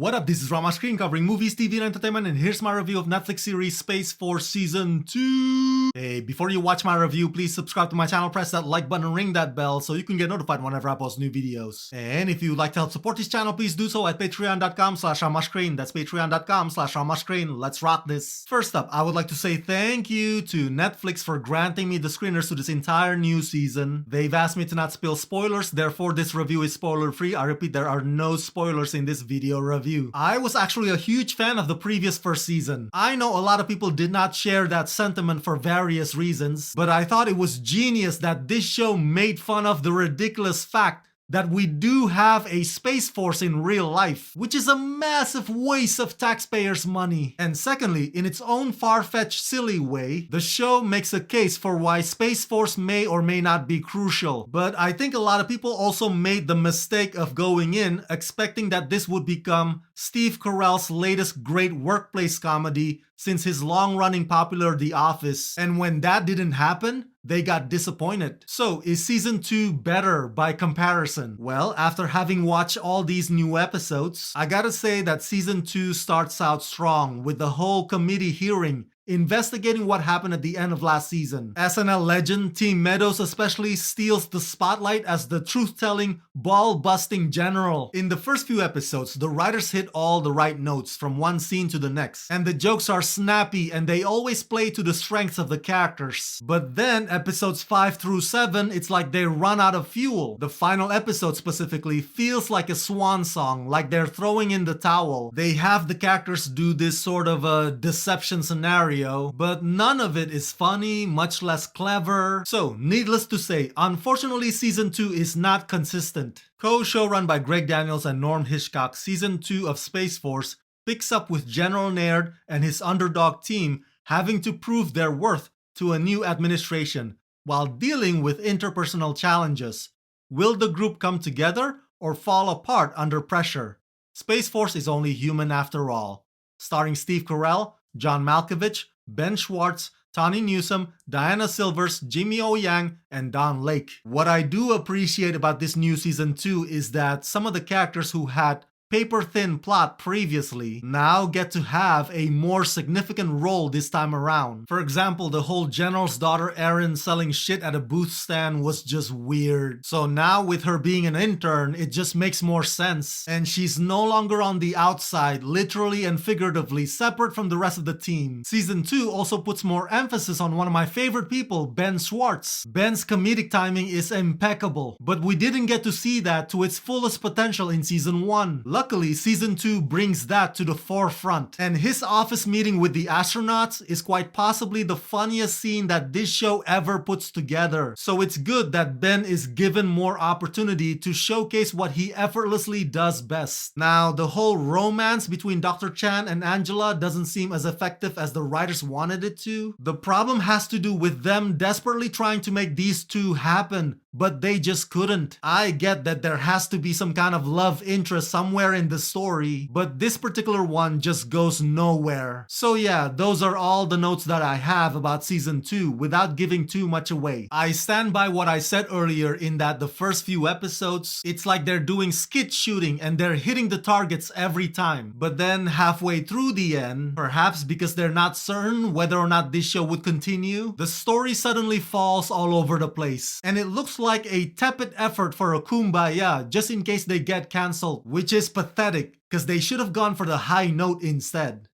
What up, this is Rama Screen covering movies, TV, and entertainment, and here's my review of Netflix series Space Force Season 2. Hey, before you watch my review, please subscribe to my channel, press that like button, and ring that bell so you can get notified whenever I post new videos. And if you'd like to help support this channel, please do so at patreon.com/ramascreen. That's patreon.com/ramascreen. Let's rock this. First up, I would like to say thank you to Netflix for granting me the screeners to this entire new season. They've asked me to not spill spoilers, therefore this review is spoiler free. I repeat, there are no spoilers in this video review. I was actually a huge fan of the previous first season. I know a lot of people did not share that sentiment for various reasons, but I thought it was genius that this show made fun of the ridiculous fact that we do have a Space Force in real life, which is a massive waste of taxpayers' money. And secondly, in its own far-fetched, silly way, the show makes a case for why Space Force may or may not be crucial. But I think a lot of people also made the mistake of going in expecting that this would become Steve Carell's latest great workplace comedy since his long-running popular The Office. And when that didn't happen, they got disappointed. So, is Season 2 better by comparison? Well, after having watched all these new episodes, I gotta say that Season 2 starts out strong with the whole committee hearing investigating what happened at the end of last season. SNL legend Tim Meadows especially steals the spotlight as the truth-telling, ball-busting general. In the first few episodes, the writers hit all the right notes from one scene to the next, and the jokes are snappy and they always play to the strengths of the characters. But then, episodes 5 through 7, it's like they run out of fuel. The final episode specifically feels like a swan song, like they're throwing in the towel. They have the characters do this sort of a deception scenario, but none of it is funny, much less clever. So, needless to say, unfortunately Season 2 is not consistent. Co-showrun by Greg Daniels and Norm Hitchcock, Season 2 of Space Force picks up with General Naird and his underdog team having to prove their worth to a new administration while dealing with interpersonal challenges. Will the group come together or fall apart under pressure? Space Force is only human after all. Starring Steve Carell, John Malkovich, Ben Schwartz, Tawny Newsome, Diana Silvers, Jimmy O. Yang, and Don Lake. What I do appreciate about this new Season 2 is that some of the characters who had paper-thin plot previously now get to have a more significant role this time around. For example, the whole general's daughter Erin selling shit at a booth stand was just weird. So now with her being an intern, it just makes more sense. And she's no longer on the outside, literally and figuratively, separate from the rest of the team. Season 2 also puts more emphasis on one of my favorite people, Ben Schwartz. Ben's comedic timing is impeccable, but we didn't get to see that to its fullest potential in Season 1. Luckily, Season 2 brings that to the forefront, and his office meeting with the astronauts is quite possibly the funniest scene that this show ever puts together. So it's good that Ben is given more opportunity to showcase what he effortlessly does best. Now, the whole romance between Dr. Chan and Angela doesn't seem as effective as the writers wanted it to. The problem has to do with them desperately trying to make these two happen, but they just couldn't. I get that there has to be some kind of love interest somewhere in the story, but this particular one just goes nowhere. So yeah, those are all the notes that I have about Season 2 without giving too much away. I stand by what I said earlier in that the first few episodes, it's like they're doing skit shooting and they're hitting the targets every time. But then halfway through the end, perhaps because they're not certain whether or not this show would continue, the story suddenly falls all over the place. And it looks like a tepid effort for a kumbaya just in case they get cancelled, which is pathetic because they should have gone for the high note instead.